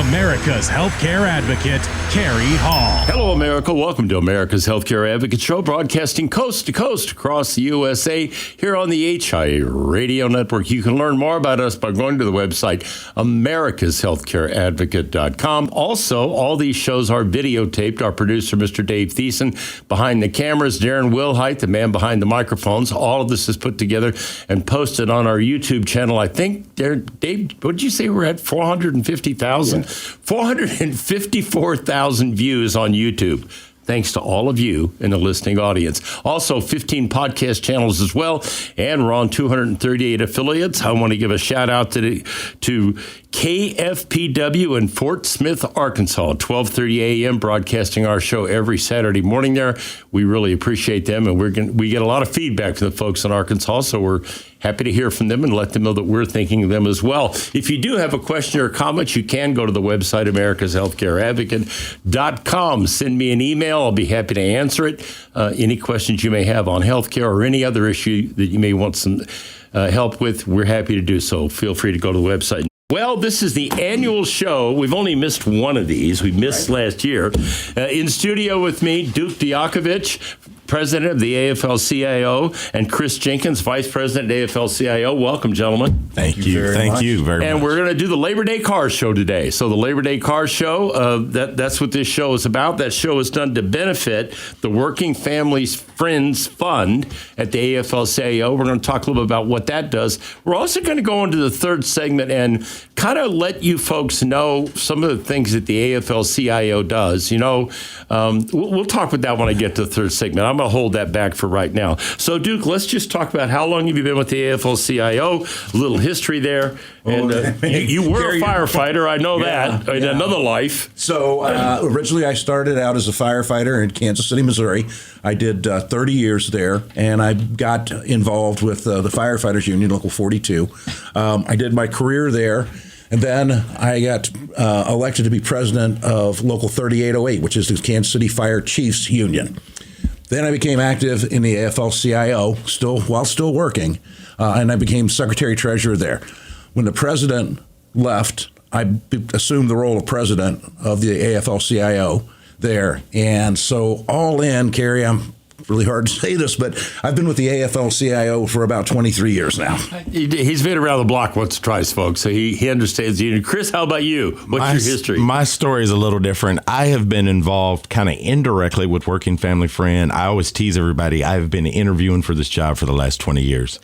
America's healthcare advocate, Carrie Hall. Hello, America. Welcome to America's Healthcare Advocate Show, broadcasting coast to coast across the USA here on the HIA Radio Network. You can learn more about us by going to the website, americashealthcareadvocate.com. Also, all these shows are videotaped. Our producer, Mr. Dave Thiessen, behind the cameras, Darren Wilhite, the man behind the microphones. All of this is put together and posted on our YouTube channel. I think, Dave, what did you say we're at? 450,000? Yeah. 454,000 views on YouTube. Thanks to all of you in the listening audience. Also, 15 podcast channels as well, and we're on 238 affiliates. I want to give a shout out to KFPW in Fort Smith, Arkansas, 12:30 a.m., broadcasting our show every Saturday morning there. We really appreciate them, and we get a lot of feedback from the folks in Arkansas, so we're happy to hear from them and let them know that we're thinking of them as well. If you do have a question or comment, you can go to the website, americashealthcareadvocate.com. Send me an email. I'll be happy to answer it. Any questions you may have on healthcare or any other issue that you may want some help with, we're happy to do so. Feel free to go to the website. Well, this is the annual show. We've only missed one of these. We missed last year. In studio with me, Duke Dujakovich, President of the AFL-CIO, and Chris Jenkins, Vice President of AFL-CIO. Welcome, gentlemen. Thank you very much. And we're going to do the Labor Day Car Show today. So the Labor Day Car Show, that's what this show is about. That show is done to benefit the Working Families Friends Fund at the AFL-CIO. We're going to talk a little bit about what that does. We're also going to go into the third segment and kind of let you folks know some of the things that the AFL-CIO does. You know, we'll talk about that when I get to the third segment. I'm going to hold that back for right now. So, Duke, let's just talk about how long have you been with the AFL-CIO, a little history there. And you were a firefighter, I know that, in another life. So, originally I started out as a firefighter in Kansas City, Missouri. I did 30 years there, and I got involved with the Firefighters Union, Local 42. I did my career there. And then I got elected to be president of Local 3808, which is the Kansas City Fire Chiefs Union. Then I became active in the AFL-CIO, while still working, and I became secretary-treasurer there. When the president left, I assumed the role of president of the AFL-CIO there. And so all in, Carrie, I'm really hard to say this, but I've been with the AFL-CIO for about 23 years now. He's been around the block once or twice, folks, so he understands the union. Chris, how about you? What's your history? My story is a little different. I have been involved kind of indirectly with Working Family Friend. I always tease everybody. I've been interviewing for this job for the last 20 years.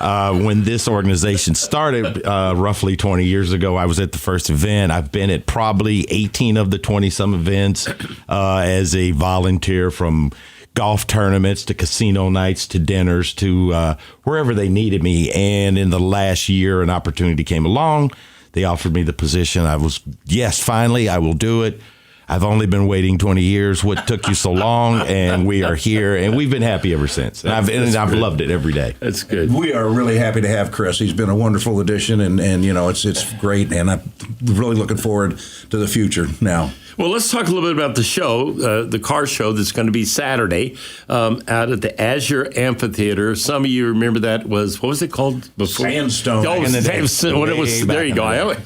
When this organization started roughly 20 years ago, I was at the first event. I've been at probably 18 of the 20-some events as a volunteer, from golf tournaments to casino nights to dinners to wherever they needed me. And in the last year, an opportunity came along. They offered me the position. I was, yes, finally, I will do it. I've only been waiting 20 years. What took you so long? And we are here, and we've been happy ever since. And I've loved it every day. That's good. We are really happy to have Chris. He's been a wonderful addition, and you know, it's great, and I'm really looking forward to the future now. Well, let's talk a little bit about the show, the car show that's going to be Saturday out at the Azure Amphitheater. Some of you remember that was, what was it called before? Sandstone. Oh, when it was, there you go.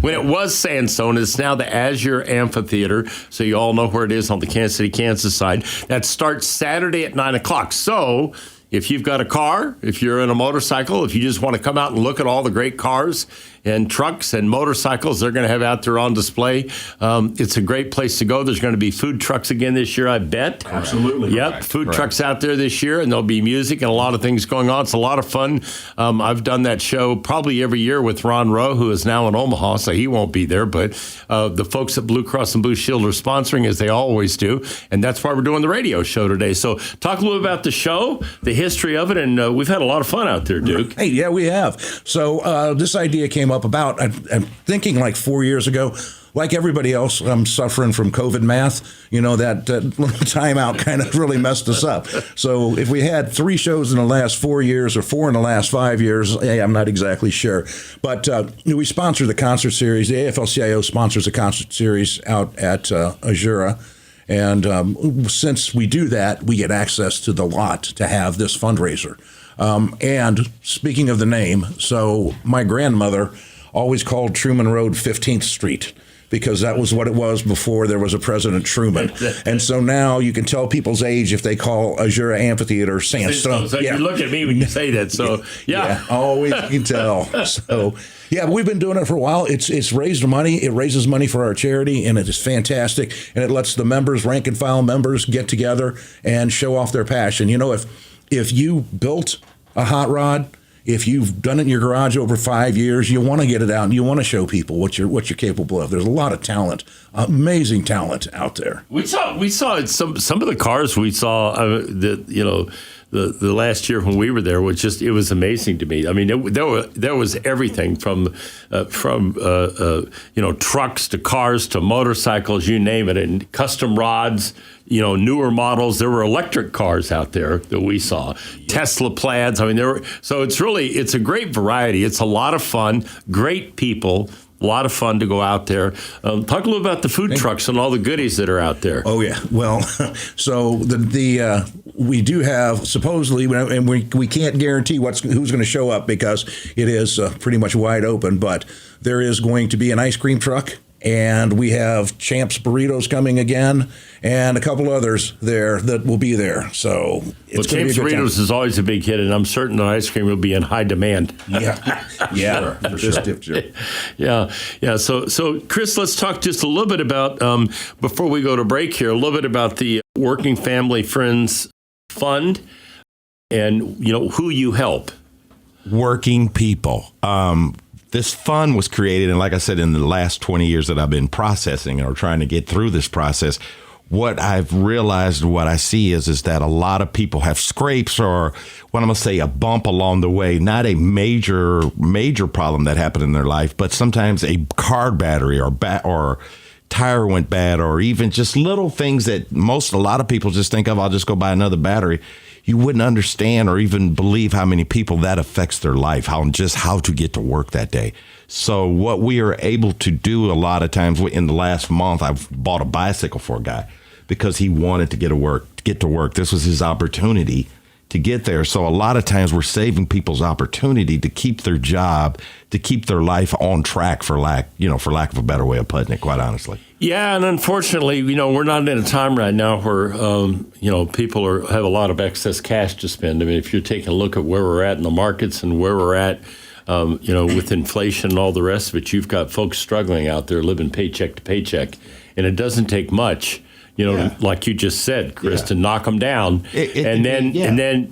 When it was Sandstone, it's now the Azure Amphitheater. So you all know where it is on the Kansas City, Kansas side. That starts Saturday at 9 o'clock. So if you've got a car, if you're in a motorcycle, if you just want to come out and look at all the great cars and trucks and motorcycles they're going to have out there on display, it's a great place to go. There's going to be food trucks again this year, I bet. Absolutely. Yep, correct. food trucks out there this year, and there'll be music and a lot of things going on. It's a lot of fun. I've done that show probably every year with Ron Rowe, who is now in Omaha, so he won't be there, but the folks at Blue Cross and Blue Shield are sponsoring, as they always do, and that's why we're doing the radio show today. So talk a little about the show, the history of it, and we've had a lot of fun out there, Duke. Hey, yeah, we have. So this idea came up about, I'm thinking like 4 years ago. Like everybody else, I'm suffering from COVID math. You know, that little timeout kind of really messed us up. So if we had 3 shows in the last 4 years or 4 in the last 5 years, I'm not exactly sure. But we sponsor the concert series. The AFL-CIO sponsors a concert series out at Azura. And since we do that, we get access to the lot to have this fundraiser. And speaking of the name, so my grandmother always called Truman Road 15th Street. because that was what it was before there was a President Truman. And so now you can tell people's age if they call Azura Amphitheater sandstone. So you look at me when you say that. So, yeah. Always you can tell. So, yeah, we've been doing it for a while. It's raised money. It raises money for our charity, and it is fantastic. And it lets the members, rank and file members, get together and show off their passion. You know, if you built a hot rod, if you've done it in your garage over 5 years, you want to get it out and you want to show people what you're capable of. There's a lot of talent, amazing talent out there. We saw some of the cars we saw the last year when we were there it was amazing to me. I mean, there was everything from trucks to cars to motorcycles, you name it, and custom rods. Newer models. There were electric cars out there that we saw, Tesla plaids. I mean, it's a great variety. It's a lot of fun, great people, a lot of fun to go out there. Talk a little about the food trucks and all the goodies that are out there. Oh yeah, well, so we do have supposedly, and we can't guarantee who's going to show up because it is pretty much wide open. But there is going to be an ice cream truck. And we have Champs Burritos coming again, and a couple others there that will be there. So Champs Burritos is always a big hit, and I'm certain the ice cream will be in high demand. Yeah, for sure. Yeah. So Chris, let's talk just a little bit about before we go to break here, a little bit about the Working Family Friends Fund, and who you help. Working people. This fund was created, and like I said, in the last 20 years that I've been processing or trying to get through this process, what I've realized, what I see is that a lot of people have scrapes or what I'm going to say, a bump along the way, not a major problem that happened in their life, but sometimes a car battery or tire went bad, or even just little things that a lot of people just think of, I'll just go buy another battery. You wouldn't understand or even believe how many people that affects their life, how to get to work that day. So what we are able to do a lot of times, in the last month, I've bought a bicycle for a guy because he wanted to get to work. This was his opportunity to get there. So a lot of times we're saving people's opportunity to keep their job, to keep their life on track, for lack of a better way of putting it, quite honestly. Yeah, and unfortunately, we're not in a time right now where, people have a lot of excess cash to spend. I mean, if you're taking a look at where we're at in the markets and where we're at, with inflation and all the rest of it, you've got folks struggling out there living paycheck to paycheck. And it doesn't take much, like you just said, Chris, to knock them down. And then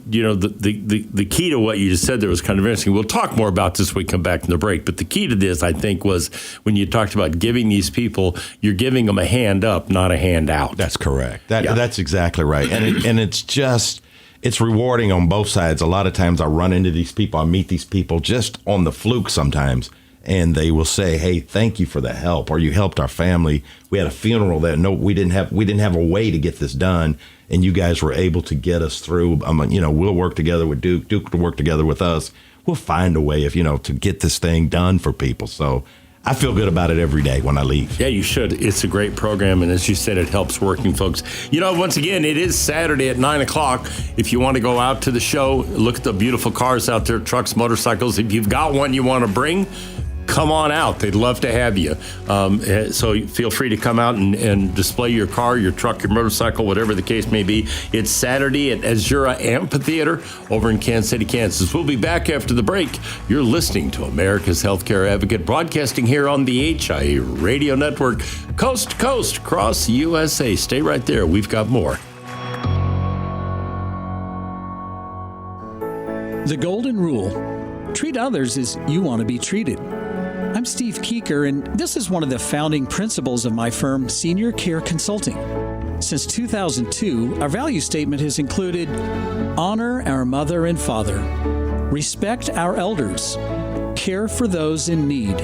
the key to what you just said there was kind of interesting. We'll talk more about this when we come back from the break. But the key to this, I think, was when you talked about giving these people, you're giving them a hand up, not a hand out. That's correct. That's exactly right. And it's rewarding on both sides. A lot of times I run into these people, I meet these people just on the fluke sometimes. And they will say, "Hey, thank you for the help," or "You helped our family. We had a funeral that we didn't have a way to get this done, and you guys were able to get us through. We'll work together with Duke. Duke will work together with us. We'll find a way to get this thing done for people." So I feel good about it every day when I leave. Yeah, you should. It's a great program, and as you said, it helps working folks. Once again, it is Saturday at 9 o'clock. If you want to go out to the show, look at the beautiful cars out there, trucks, motorcycles. If you've got one you want to bring, come on out. They'd love to have you. So feel free to come out and display your car, your truck, your motorcycle, whatever the case may be. It's Saturday at Azura Amphitheater over in Kansas City, Kansas. We'll be back after the break. You're listening to America's Healthcare Advocate, broadcasting here on the HIA Radio Network, coast to coast across the USA. Stay right there. We've got more. The Golden Rule. Treat others as you want to be treated. I'm Steve Keeker, and this is one of the founding principles of my firm, Senior Care Consulting. Since 2002, our value statement has included honor our mother and father, respect our elders, care for those in need,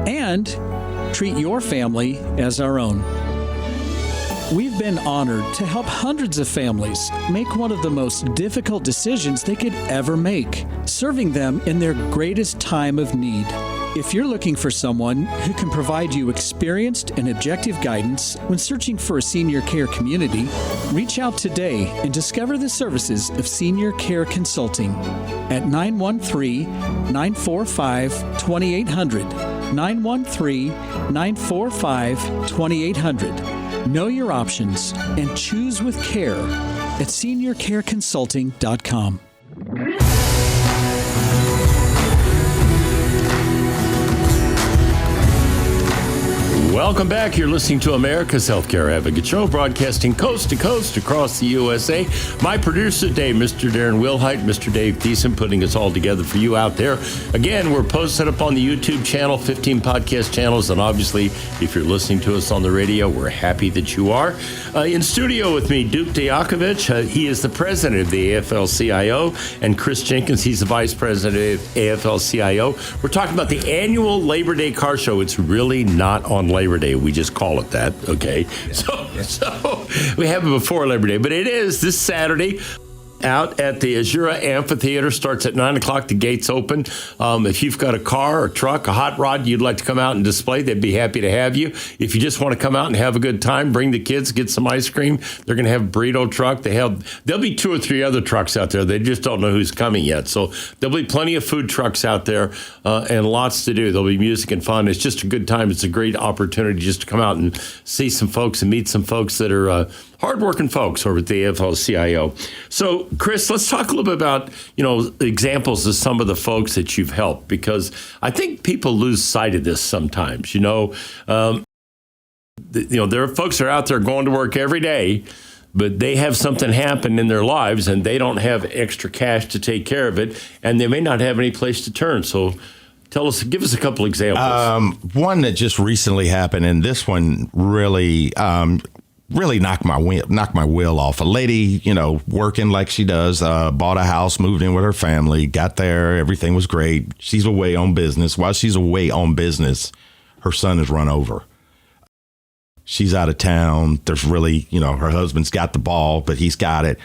and treat your family as our own. We've been honored to help hundreds of families make one of the most difficult decisions they could ever make, serving them in their greatest time of need. If you're looking for someone who can provide you experienced and objective guidance when searching for a senior care community, reach out today and discover the services of Senior Care Consulting at 913-945-2800. 913-945-2800. Know your options and choose with care at seniorcareconsulting.com. Welcome back. You're listening to America's Healthcare Advocate Show, broadcasting coast to coast across the USA. My producer today, Mr. Darren Wilhite, Mr. Dave Thiessen, putting us all together for you out there. Again, we're posted up on the YouTube channel, 15 podcast channels, and obviously, if you're listening to us on the radio, we're happy that you are. In studio with me, Dujakovich. He is the president of the AFL-CIO, and Chris Jenkins, he's the vice president of AFL-CIO. We're talking about the annual Labor Day car show. It's really not on Labor Day. We just call it that, okay? So we have it before Labor Day, but it is this Saturday out at the Azura Amphitheater. Starts at 9 o'clock. The gates open. If you've got a car or truck, a hot rod you'd like to come out and display, they'd be happy to have you. If you just want to come out and have a good time, bring the kids, get some ice cream. They're going to have a burrito truck. There'll be 2 or 3 other trucks out there. They just don't know who's coming yet. So there'll be plenty of food trucks out there and lots to do. There'll be music and fun. It's just a good time. It's a great opportunity just to come out and see some folks and meet some folks that are hardworking folks over at the AFL-CIO. So, Chris, let's talk a little bit about, examples of some of the folks that you've helped, because I think people lose sight of this sometimes. There are folks that are out there going to work every day, but they have something happen in their lives and they don't have extra cash to take care of it, and they may not have any place to turn. So give us a couple examples. One that just recently happened, and this one really knocked my wheel off. A lady, working like she does, bought a house, moved in with her family, got there, everything was great. She's away on business. While she's away on business, her son is run over. She's out of town. There's really, her husband's got the ball, but he's got it.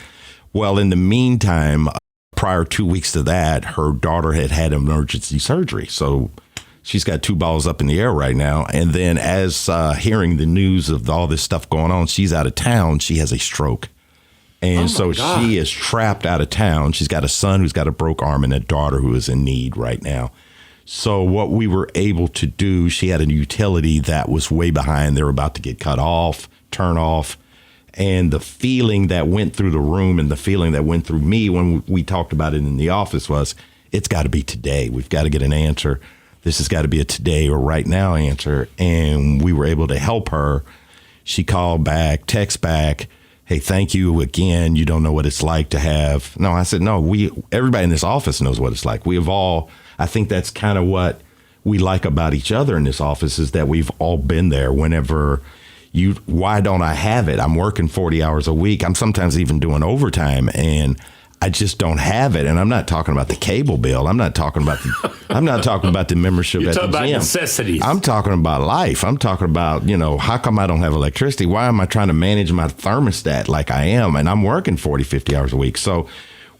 Well, in the meantime, prior 2 weeks to that, her daughter had emergency surgery. So she's got 2 balls up in the air right now. And then as hearing the news of all this stuff going on, she's out of town. She has a stroke. And so she is trapped out of town. She's got a son who's got a broke arm and a daughter who is in need right now. So what we were able to do, she had a utility that was way behind. They were about to get cut off, turn off. And the feeling that went through the room and the feeling that went through me when we talked about it in the office was, it's got to be today. We've got to get an answer. This has got to be a today or right now answer. And we were able to help her. She called back, text back, hey, thank you again. You don't know what it's like to have. No, I said, no, everybody in this office knows what it's like. I think that's kind of what we like about each other in this office, is that we've all been there. Whenever why don't I have it? I'm working 40 hours a week. I'm sometimes even doing overtime, and I just don't have it. And I'm not talking about the cable bill. I'm not talking about the membership at the gym. You're talking about necessities. I'm talking about life. I'm talking about, how come I don't have electricity? Why am I trying to manage my thermostat like I am? And I'm working 40, 50 hours a week. So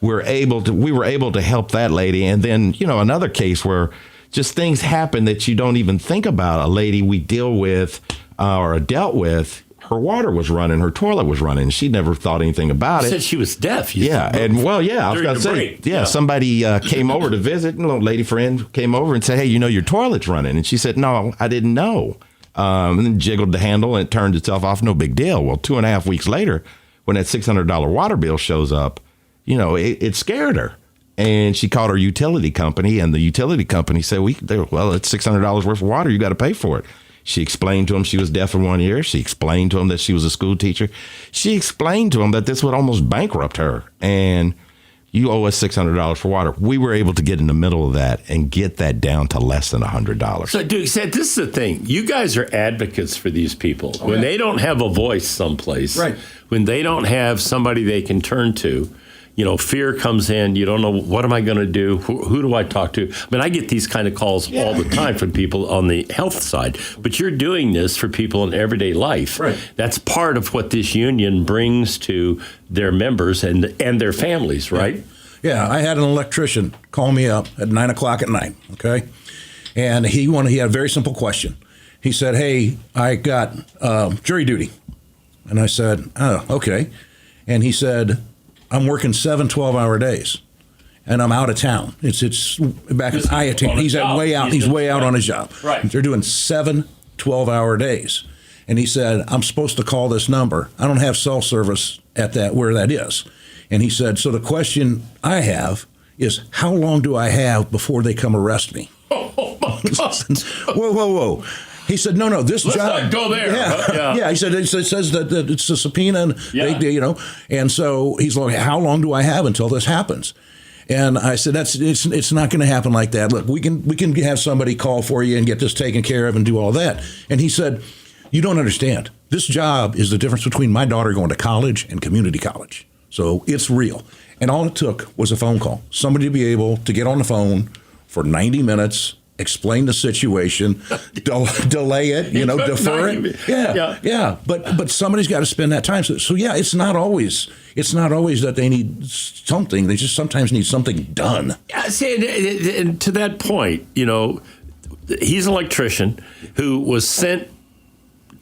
we were able to help that lady. And then, another case where just things happen that you don't even think about. A lady we dealt with, her water was running, her toilet was running. She never thought anything about it. Said she was deaf. I was going to say, somebody came over to visit, a little lady friend came over and said, hey, your toilet's running. And she said, no, I didn't know. And then jiggled the handle and it turned itself off. No big deal. Well, 2.5 weeks later, when that $600 water bill shows up, it scared her. And she called her utility company, and the utility company said, it's $600 worth of water. You got to pay for it. She explained to him she was deaf in 1 ear. She explained to him that she was a school teacher. She explained to him that this would almost bankrupt her. And you owe us $600 for water. We were able to get in the middle of that and get that down to less than $100. So, Duke said, this is the thing. You guys are advocates for these people. When they don't have a voice someplace, right? When they don't have somebody they can turn to, fear comes in. You don't know, what am I going to do? Who do I talk to? I mean, I get these kind of calls all the time from people on the health side. But you're doing this for people in everyday life. Right. That's part of what this union brings to their members and their families, right? Yeah, I had an electrician call me up at 9 o'clock at night, okay? And he had a very simple question. He said, hey, I got jury duty. And I said, oh, okay. And he said, I'm working 7 12-hour days. and I'm out of town. It's back in Iatan. He's way out. He's way out on his job. Right. They're doing 7 12-hour days. And he said, I'm supposed to call this number. I don't have cell service at where that is. And he said, so the question I have is, how long do I have before they come arrest me? Oh my God. Whoa. He said, no, this Let's job. not go there. Yeah. He said, it says that it's a subpoena, and they, and so he's like, how long do I have until this happens? And I said, it's not going to happen like that. Look, we can have somebody call for you and get this taken care of and do all that. And he said, you don't understand. This job is the difference between my daughter going to college and community college. So it's real. And all it took was a phone call. Somebody to be able to get on the phone for 90 minutes, explain the situation, delay it, defer it. Yeah. But somebody's got to spend that time. So yeah, it's not always that they need something. They just sometimes need something done. Yeah, see, and to that point, he's an electrician who was sent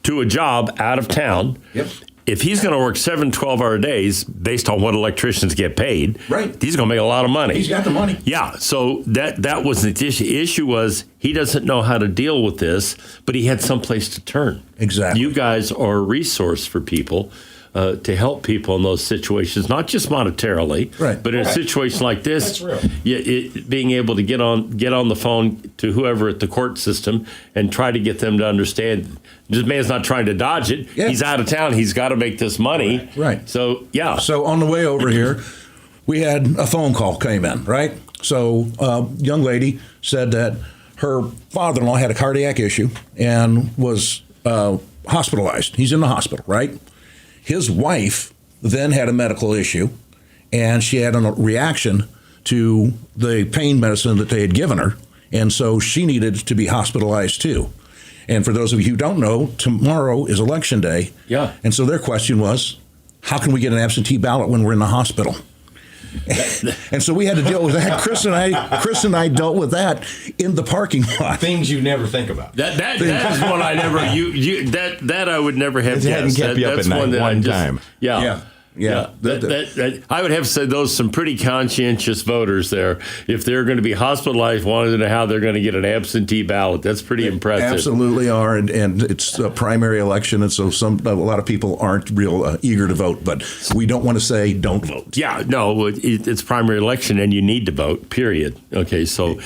to a job out of town. Yep. If he's going to work 7 12-hour days based on what electricians get paid, right, he's going to make a lot of money. He's got the money. Yeah, so that wasn't the issue. The issue was he doesn't know how to deal with this, but he had someplace to turn. Exactly. You guys are a resource for people to help people in those situations, not just monetarily, right, but in a situation like this, being able to get on the phone to whoever at the court system and try to get them to understand this man's not trying to dodge it. Yeah. He's out of town. He's got to make this money. Right. So, yeah. So on the way over here, we had a phone call came in, right? So young lady said that her father-in-law had a cardiac issue and was hospitalized. He's in the hospital, right? His wife then had a medical issue, and she had a reaction to the pain medicine that they had given her, and so she needed to be hospitalized too. And for those of you who don't know, tomorrow is Election Day. Yeah. And so their question was, how can we get an absentee ballot when we're in the hospital? And so we had to deal with that. Chris and I dealt with that in the parking lot. Things you never think about. That is one I never that I would never have guessed. Hadn't kept you up at night one time. Yeah. I would have to say those some pretty conscientious voters there. If they're going to be hospitalized, wanted to know how they're going to get an absentee ballot. That's pretty impressive. Absolutely are, and it's a primary election, and so a lot of people aren't real eager to vote. But we don't want to say don't vote. Yeah, no, it's primary election, and you need to vote. Period. Okay, so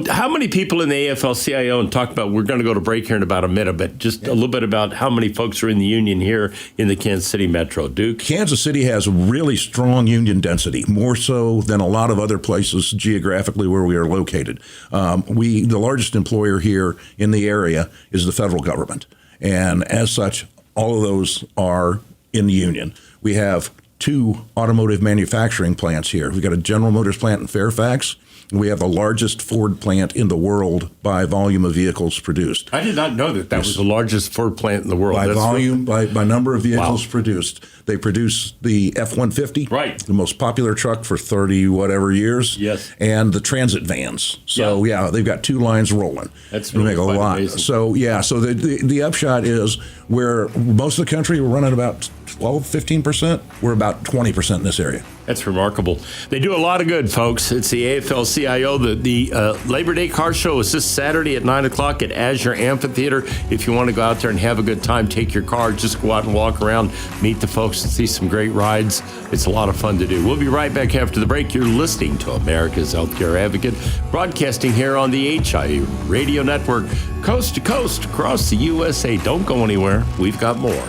how many people in the AFL-CIO? And talk about, we're going to go to break here in about a minute, but just a little bit about how many folks are in the union here in the Kansas City Metro. Duke, Kansas City has a really strong union density, more so than a lot of other places geographically where we are located. The largest employer here in the area is the federal government, and as such, all of those are in the union. We have 2 automotive manufacturing plants here. We've got a General Motors plant in Fairfax, and we have the largest Ford plant in the world by volume of vehicles produced. I did not know that was the largest Ford plant in the world. By volume, by number of vehicles produced. They produce the F-150, right, the most popular truck for 30-whatever years, yes, and the transit vans. So, they've got 2 lines rolling. That's really make a lot. Amazing. So, so the upshot is where most of the country, we're running about 12-15%. We're about 20% in this area. That's remarkable. They do a lot of good, folks. It's the AFL-CIO. The Labor Day Car Show is this Saturday at 9 o'clock at Azure Amphitheater. If you want to go out there and have a good time, take your car, just go out and walk around, meet the folks and see some great rides. It's a lot of fun to do. We'll be right back after the break. You're listening to America's Healthcare Advocate, broadcasting here on the HIU Radio Network, coast to coast across the USA. Don't go anywhere. We've got more.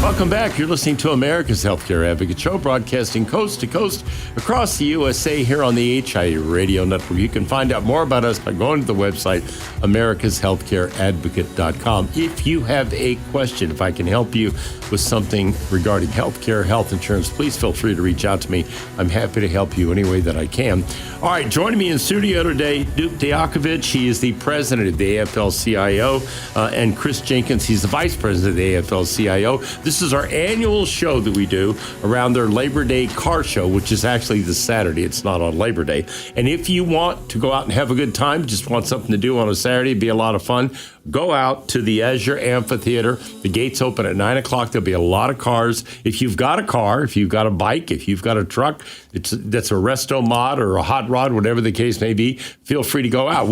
Welcome back. You're listening to America's Healthcare Advocate Show, broadcasting coast to coast across the USA here on the HIU Radio Network. You can find out more about us by going to the website, americashealthcareadvocate.com. If you have a question, if I can help you with something regarding healthcare, health insurance, please feel free to reach out to me. I'm happy to help you any way that I can. All right, joining me in studio today, Duke Dujakovich. He is the president of the AFL-CIO, and Chris Jenkins. He's the vice president of the AFL-CIO. This is our annual show that we do around their Labor Day car show, which is actually this Saturday. It's not on Labor Day. And if you want to go out and have a good time, just want something to do on a Saturday, be a lot of fun, go out to the Azure Amphitheater. The gates open at 9 o'clock. There'll be a lot of cars. If you've got a car, if you've got a bike, if you've got a truck, that's a resto mod or a hot rod, whatever the case may be, feel free to go out.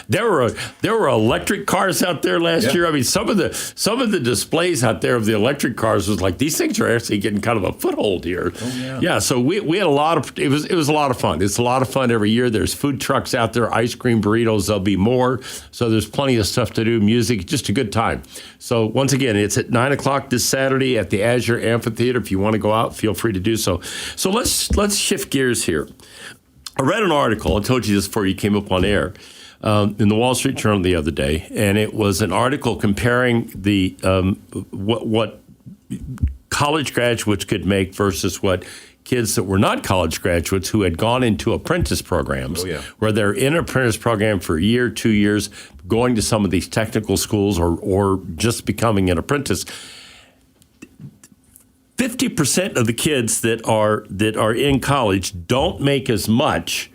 There were electric cars out there last year. I mean, some of the displays out there of the electric cars was like, these things are actually getting kind of a foothold here. Yeah, so we had a lot of, it was a lot of fun. It's a lot of fun every year. There's food trucks out there, ice cream, burritos, there'll be more. So there's plenty of stuff to do, music, just a good time. So once again, it's at 9 o'clock this Saturday at the Azure Amphitheater. If you want to go out, feel free to do so. So let's shift gears here. I read an article, I told you this before you came up on air, in the Wall Street Journal the other day, and it was an article comparing the what college graduates could make versus what kids that were not college graduates who had gone into apprentice programs, where they're in an apprentice program for a year, 2 years, going to some of these technical schools or just becoming an apprentice. 50% of the kids that are in college don't make as much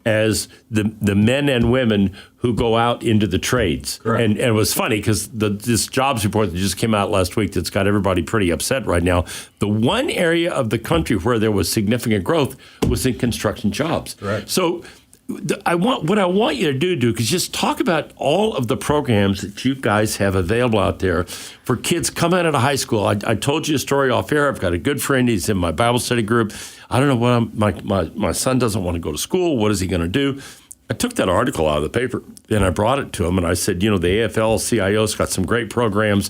as the men and women who go out into the trades. And it was funny because this jobs report that just came out last week that's got everybody pretty upset right now. The one area of the country where there was significant growth was in construction jobs. So what I want you to do is just talk about all of the programs that you guys have available out there for kids coming out of high school. I told you a story off air. I've got a good friend. He's in my Bible study group. I don't know what my son doesn't want to go to school. What is he going to do? I took that article out of the paper and I brought it to him and I said, the AFL-CIO's got some great programs.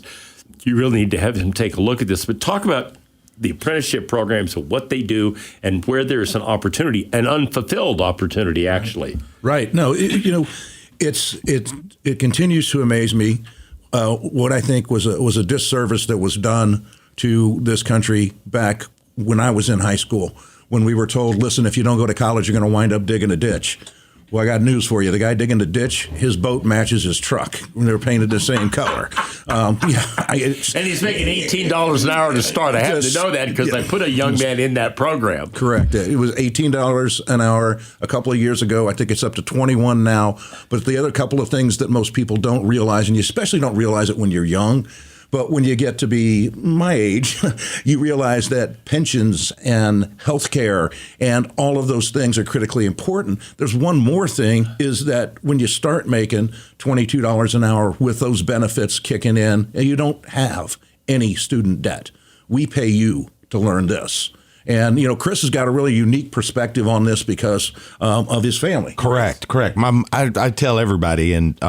You really need to have him take a look at this. But talk about the apprenticeship programs of what they do and where there's an opportunity, an unfulfilled opportunity, actually. Right. No, it continues to amaze me what I think was a disservice that was done to this country back when I was in high school, when we were told, listen, if you don't go to college, you're going to wind up digging a ditch. Well, I got news for you. The guy digging the ditch, his boat matches his truck. They're painted the same color. And he's making $18 an hour to start. I have to know that because I put a young man in that program. Correct. It was $18 an hour a couple of years ago. I think it's up to $21 now. But the other couple of things that most people don't realize, and you especially don't realize it when you're young, but when you get to be my age, you realize that pensions and health care and all of those things are critically important. There's one more thing, is that when you start making $22 an hour with those benefits kicking in, you don't have any student debt. We pay you to learn this. And, Chris has got a really unique perspective on this because of his family. Correct. I tell everybody, and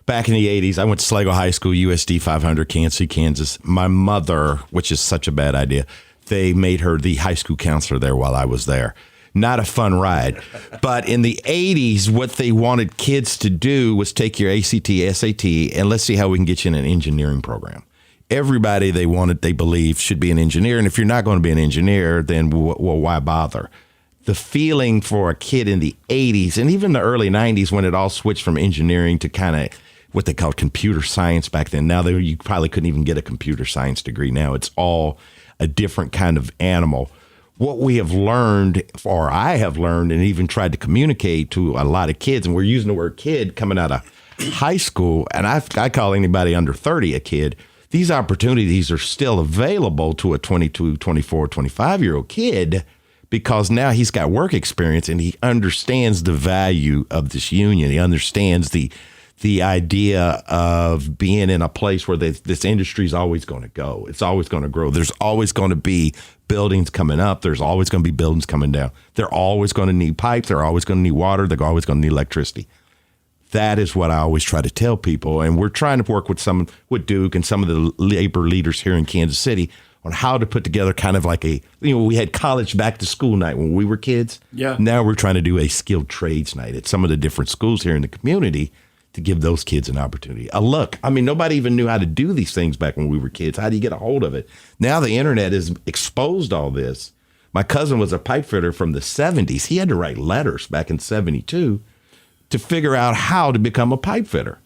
back in the 80s, I went to Sligo High School, USD 500, Kansas City, Kansas. My mother, which is such a bad idea, they made her the high school counselor there while I was there. Not a fun ride. But in the 80s, what they wanted kids to do was take your ACT, SAT, and let's see how we can get you in an engineering program. Everybody they believe should be an engineer. And if you're not going to be an engineer, then why bother? The feeling for a kid in the 80s and even the early 90s, when it all switched from engineering to kind of what they called computer science back then. Now you probably couldn't even get a computer science degree. Now it's all a different kind of animal. What we have learned, or I have learned and even tried to communicate to a lot of kids, and we're using the word kid coming out of high school, and I call anybody under 30 a kid. These opportunities are still available to a 22, 24, 25-year-old kid, because now he's got work experience and he understands the value of this union. He understands the idea of being in a place where this industry is always going to go. It's always going to grow. There's always going to be buildings coming up. There's always going to be buildings coming down. They're always going to need pipes. They're always going to need water. They're always going to need electricity. That is what I always try to tell people. And we're trying to work with Duke and some of the labor leaders here in Kansas City on how to put together kind of like we had college back to school night when we were kids. Yeah. Now we're trying to do a skilled trades night at some of the different schools here in the community to give those kids an opportunity. A look. I mean, nobody even knew how to do these things back when we were kids. How do you get a hold of it? Now the internet has exposed all this. My cousin was a pipe fitter from the 70s. He had to write letters back in 72 to figure out how to become a pipe fitter.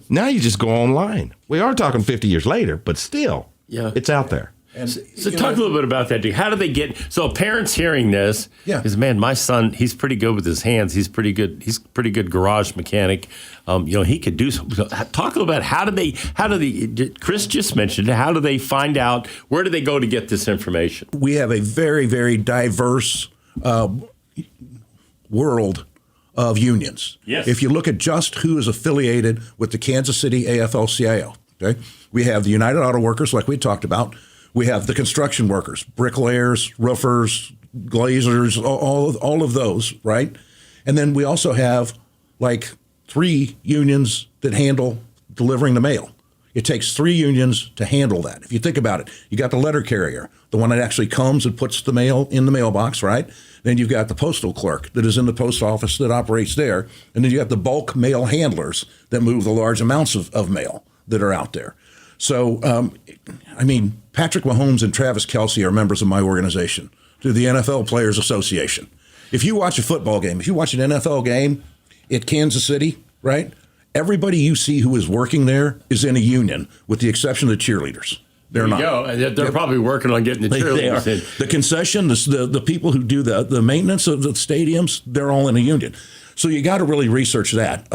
Now you just go online. We are talking 50 years later, but still, it's out there. So talk a little bit about that, dude. How do they get? So parents hearing this, because man, my son, he's pretty good with his hands. He's pretty good. He's pretty good garage mechanic. He could do something. Talk a little about how do they? Chris just mentioned. How do they find out? Where do they go to get this information? We have a very, very diverse world of unions. Yes. If you look at just who is affiliated with the Kansas City AFL-CIO, okay, we have the United Auto Workers, like we talked about. We have the construction workers, bricklayers, roofers, glazers, all of those, right? And then we also have like 3 unions that handle delivering the mail. It takes 3 unions to handle that. If you think about it, you got the letter carrier, the one that actually comes and puts the mail in the mailbox, right? Then you've got the postal clerk that is in the post office that operates there. And then you got the bulk mail handlers that move the large amounts of mail that are out there. So, Patrick Mahomes and Travis Kelce are members of my organization, through the NFL Players Association. If you watch a football game, if you watch an NFL game at Kansas City, right, everybody you see who is working there is in a union, with the exception of the cheerleaders. They're not. They're probably working on getting the cheerleaders in. The concession, the people who do the maintenance of the stadiums, they're all in a union. So you got to really research that.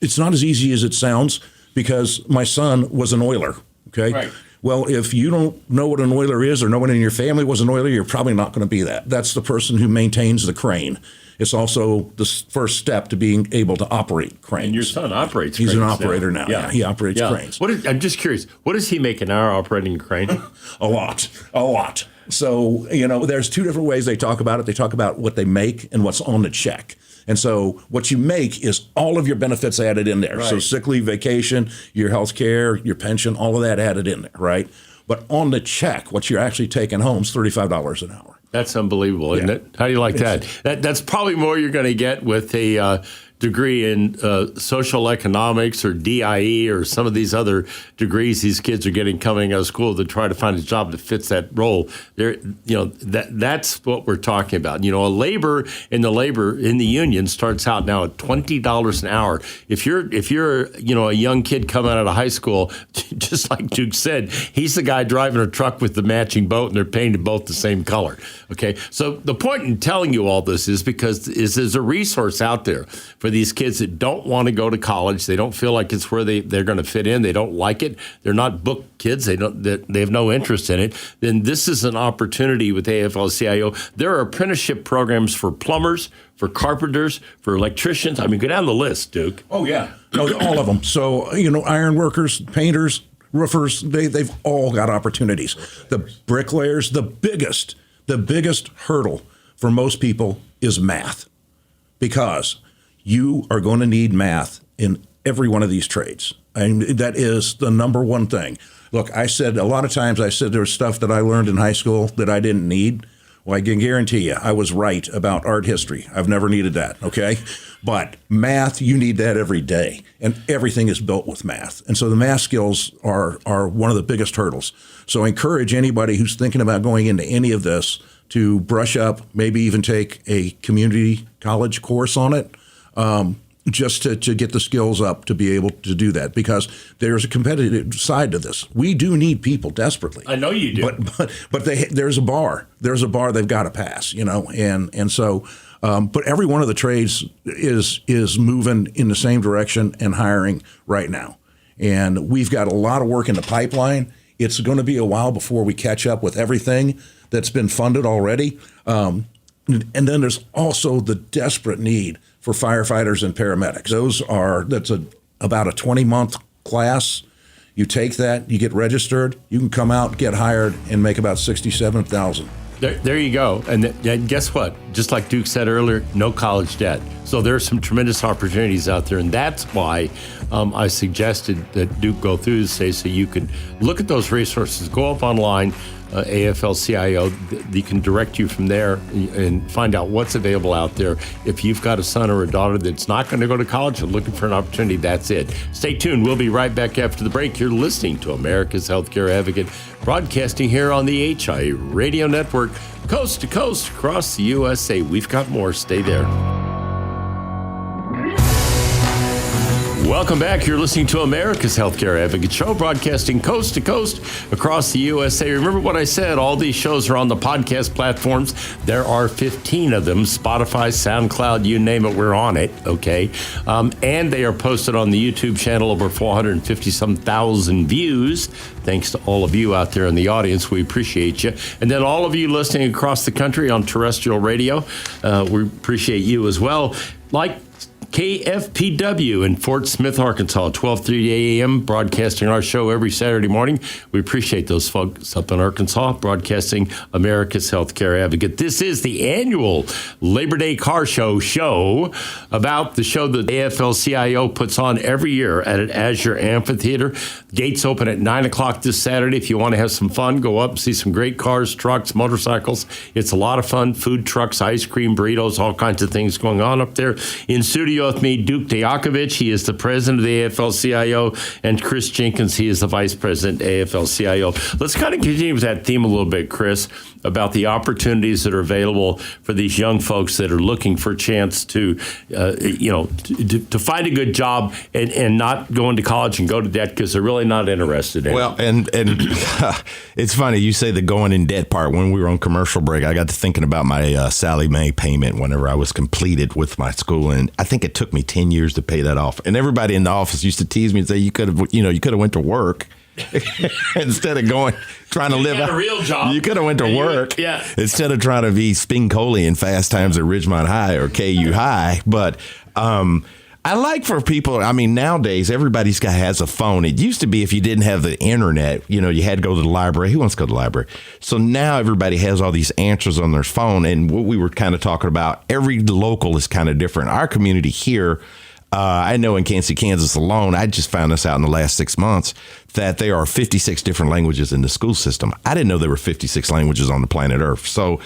It's not as easy as it sounds, because my son was an Oiler, okay? Right. Well, if you don't know what an Oiler is, or no one in your family was an Oiler, you're probably not going to be that. That's the person who maintains the crane. It's also the first step to being able to operate cranes. And your son operates He's cranes an operator now. Yeah. He operates cranes. I'm just curious, what does he make an hour operating a crane? A lot. So, there's 2 different ways they talk about it. They talk about what they make and what's on the check. And so what you make is all of your benefits added in there. Right. So sick leave, vacation, your health care, your pension, all of that added in there, right? But on the check, what you're actually taking home is $35 an hour. That's unbelievable, isn't it? How do you like that? That's probably more you're going to get with a degree in social economics or DIE or some of these other degrees these kids are getting coming out of school to try to find a job that fits that role. That's what we're talking about. A labor in the union starts out now at $20 an hour. If you're a young kid coming out of high school, just like Duke said, he's the guy driving a truck with the matching boat, and they're painted both the same color. Okay, so the point in telling you all this is because there's a resource out there for these kids that don't want to go to college. They don't feel like it's where they're going to fit in. They don't like it. They're not book kids. They have no interest in it. Then this is an opportunity with AFL-CIO. There are apprenticeship programs for plumbers, for carpenters, for electricians. Go down the list, Duke. Oh, yeah. All of them. So, iron workers, painters, roofers, they've all got opportunities. The bricklayers, the biggest hurdle for most people is math, because you are going to need math in every one of these trades. That is the number one thing. Look, a lot of times there's stuff that I learned in high school that I didn't need. Well, I can guarantee you I was right about art history. I've never needed that, okay? But math, you need that every day, and everything is built with math. And so the math skills are one of the biggest hurdles. So I encourage anybody who's thinking about going into any of this to brush up, maybe even take a community college course on it, just to get the skills up to be able to do that, because there's a competitive side to this. We do need people desperately. I know you do. But there's a bar. There's a bar they've got to pass, and so but every one of the trades is moving in the same direction and hiring right now. And we've got a lot of work in the pipeline. It's going to be a while before we catch up with everything that's been funded already. And then there's also the desperate need for firefighters and paramedics. That's about a 20-month class. You take that, you get registered, you can come out, get hired, and make about $67,000. There you go. And guess what? Just like Duke said earlier, no college debt. So there's some tremendous opportunities out there. And that's why I suggested that Duke go through this today, so you can look at those resources, go up online, AFL-CIO. You can direct you from there and find out what's available out there. If you've got a son or a daughter that's not going to go to college and looking for an opportunity, that's it. Stay tuned. We'll be right back after the break. You're listening to America's Healthcare Advocate, broadcasting here on the HI Radio Network, coast to coast across the USA. We've got more. Stay there. Welcome back. You're listening to America's Healthcare Advocate Show, broadcasting coast to coast across the USA. Remember what I said, all these shows are on the podcast platforms. There are 15 of them, Spotify, SoundCloud, you name it, we're on it, okay? And they are posted on the YouTube channel, over 450-some thousand views. Thanks to all of you out there in the audience. We appreciate you. And then all of you listening across the country on terrestrial radio, we appreciate you as well. Like KFPW in Fort Smith, Arkansas, 12:30 a.m., broadcasting our show every Saturday morning. We appreciate those folks up in Arkansas, broadcasting America's Healthcare Advocate. This is the annual Labor Day Car Show about the show that the AFL-CIO puts on every year at an Azure Amphitheater. Gates open at 9 o'clock this Saturday. If you want to have some fun, go up and see some great cars, trucks, motorcycles. It's a lot of fun. Food trucks, ice cream, burritos, all kinds of things going on up there. In studio with me, Dujakovich. He is the president of the AFL-CIO, and Chris Jenkins. He is the vice president AFL-CIO. Let's kind of continue with that theme a little bit, Chris, about the opportunities that are available for these young folks that are looking for a chance to, to find a good job and not go into college and go to debt because they're really not interested in it. Well, and it's funny you say the going in debt part. When we were on commercial break, I got to thinking about my Sally Mae payment whenever I was completed with my school, and I think it took me 10 years to pay that off. And everybody in the office used to tease me and say, you could have went to work instead of trying to live a real job. You could have went to work instead of trying to be Sping-Coley in Fast Times at Ridgemont High or KU High. But I like for people, I mean, nowadays, everybody's has a phone. It used to be if you didn't have the internet, you had to go to the library. Who wants to go to the library? So now everybody has all these answers on their phone. And what we were kind of talking about, every local is kind of different. Our community here, I know in Kansas City, Kansas alone, I just found this out in the last 6 months, that there are 56 different languages in the school system. I didn't know there were 56 languages on the planet Earth. So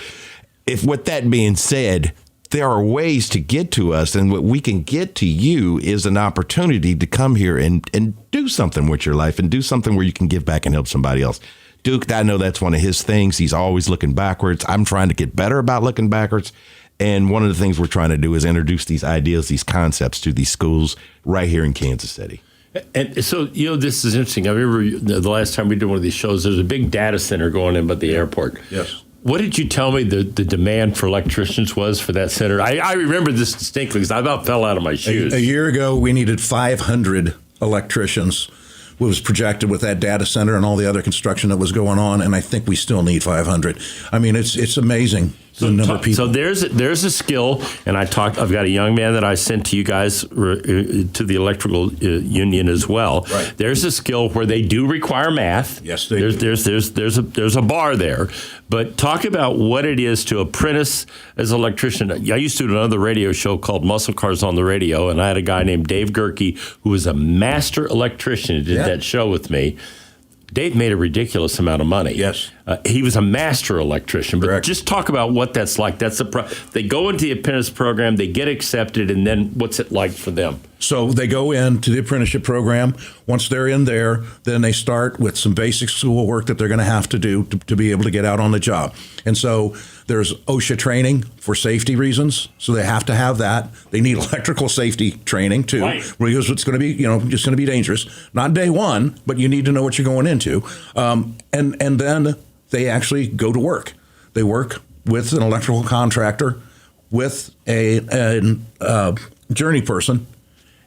with that being said, there are ways to get to us, and what we can get to you is an opportunity to come here and do something with your life and do something where you can give back and help somebody else. Duke, I know that's one of his things. He's always looking backwards. I'm trying to get better about looking backwards. And one of the things we're trying to do is introduce these ideas, these concepts to these schools right here in Kansas City. And so, this is interesting. I remember the last time we did one of these shows, there's a big data center going in by the airport. Yes. What did you tell me the demand for electricians was for that center? I remember this distinctly because I about fell out of my shoes. A year ago, we needed 500 electricians. It was projected with that data center and all the other construction that was going on, and I think we still need 500. I mean, it's amazing. The number of people. So there's a skill, and I've got a young man that I sent to you guys to the electrical union as well. Right. There's a skill where they do require math. Yes, they do. There's a bar there, but talk about what it is to apprentice as an electrician. I used to do another radio show called Muscle Cars on the Radio, and I had a guy named Dave Gerke who was a master electrician who did that show with me. Dave made a ridiculous amount of money. Yes. He was a master electrician. But Correct. just talk about what that's like. They go into the apprentice program, they get accepted, and then what's it like for them? So they go into the apprenticeship program. Once they're in there, then they start with some basic school work that they're going to have to do to be able to get out on the job. And so there's OSHA training for safety reasons. So they have to have that. They need electrical safety training too, because it's going to be, just going to be dangerous. Not day one, but you need to know what you're going into. And then they actually go to work. They work with an electrical contractor, with a journey person,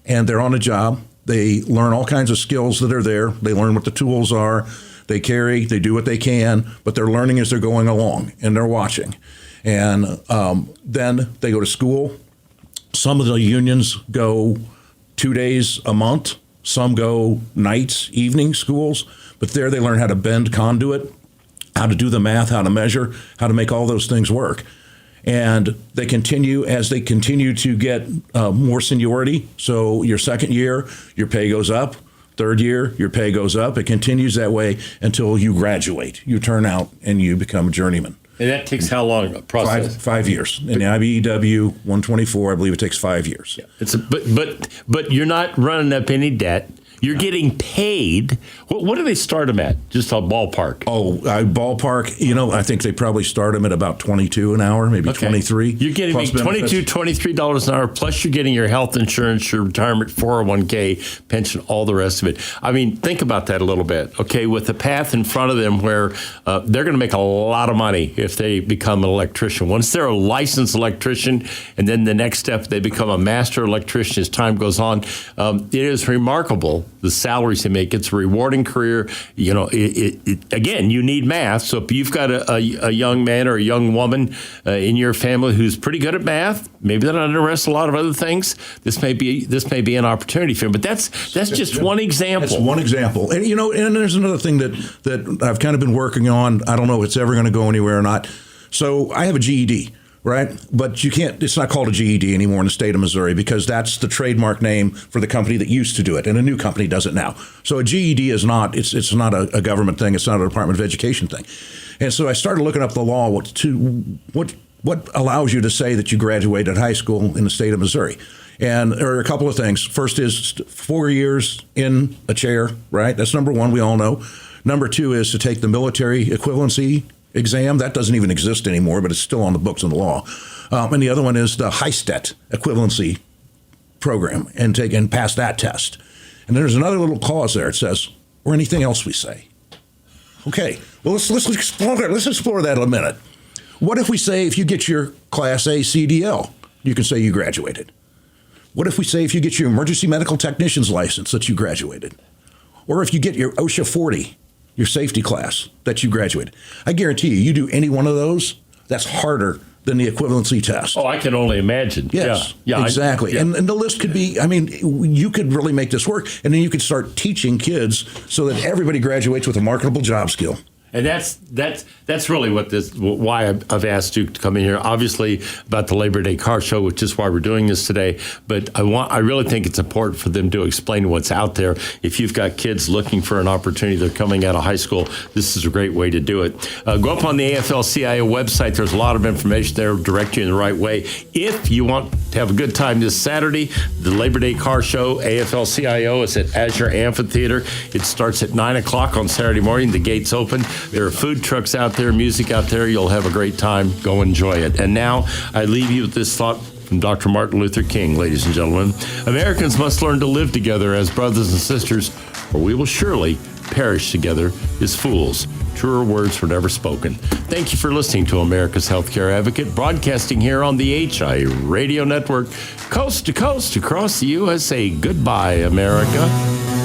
and they're on a job. They learn all kinds of skills that are there. They learn what the tools are. They do what they can, but they're learning as they're going along, and they're watching. And then they go to school. Some of the unions go 2 days a month. Some go nights, evening schools. But there they learn how to bend conduit, how to do the math, how to measure, how to make all those things work. And they continue to get more seniority. So your second year, your pay goes up. Third year, your pay goes up. It continues that way until you graduate. You turn out and you become a journeyman. And that takes how long a process? 5 years. In the IBEW 124, I believe it takes 5 years. Yeah. But you're not running up any debt. You're getting paid. What do they start them at? Just a ballpark. Ballpark. I think they probably start them at about 22 an hour, maybe 23. You're getting plus $22, $23 an hour. Plus, you're getting your health insurance, your retirement, 401k, pension, all the rest of it. I mean, think about that a little bit. Okay, with the path in front of them where they're going to make a lot of money if they become an electrician. Once they're a licensed electrician, and then the next step, they become a master electrician as time goes on. It is remarkable the salaries they make. It's a rewarding career. Again, you need math. So if you've got a young man or a young woman in your family who's pretty good at math, maybe they're not interested in a lot of other things, this may be an opportunity for them. But that's just one example. That's one example. And and there's another thing that I've kind of been working on. I don't know if it's ever going to go anywhere or not. So I have a GED. Right? But you can't, it's not called a GED anymore in the state of Missouri because that's the trademark name for the company that used to do it. And a new company does it now. So a GED is not, it's not a government thing. It's not a Department of Education thing. And so I started looking up the law what allows you to say that you graduated high school in the state of Missouri. And there are a couple of things. First is 4 years in a chair, right? That's number one, we all know. Number two is to take the military equivalency exam. That doesn't even exist anymore, but it's still on the books in the law. And the other one is the HISTET equivalency program and pass that test. And there's another little clause there. It says, or anything else we say. Okay, well, let's explore that. Let's explore that in a minute. What if we say if you get your Class A CDL, you can say you graduated? What if we say if you get your emergency medical technician's license that you graduated? Or if you get your OSHA 40, your safety class that you graduated? I guarantee you do any one of those, that's harder than the equivalency test. Oh, I can only imagine. Yes, yeah, exactly. And the list could be, you could really make this work, and then you could start teaching kids so that everybody graduates with a marketable job skill. And that's really why I've asked you to come in here. Obviously about the Labor Day car show, which is why we're doing this today. But I really think it's important for them to explain what's out there. If you've got kids looking for an opportunity, they're coming out of high school, this is a great way to do it. Go up on the AFL-CIO website. There's a lot of information there to direct you in the right way. If you want to have a good time this Saturday, the Labor Day car show, AFL-CIO, is at Azure Amphitheater. It starts at 9 o'clock on Saturday morning. The gates open. There are food trucks out there, music out there. You'll have a great time. Go enjoy it. And now I leave you with this thought from Dr. Martin Luther King, ladies and gentlemen. Americans must learn to live together as brothers and sisters, or we will surely perish together as fools. Truer words were never spoken. Thank you for listening to America's Healthcare Advocate, broadcasting here on the HI Radio Network, coast to coast across the USA. Goodbye, America.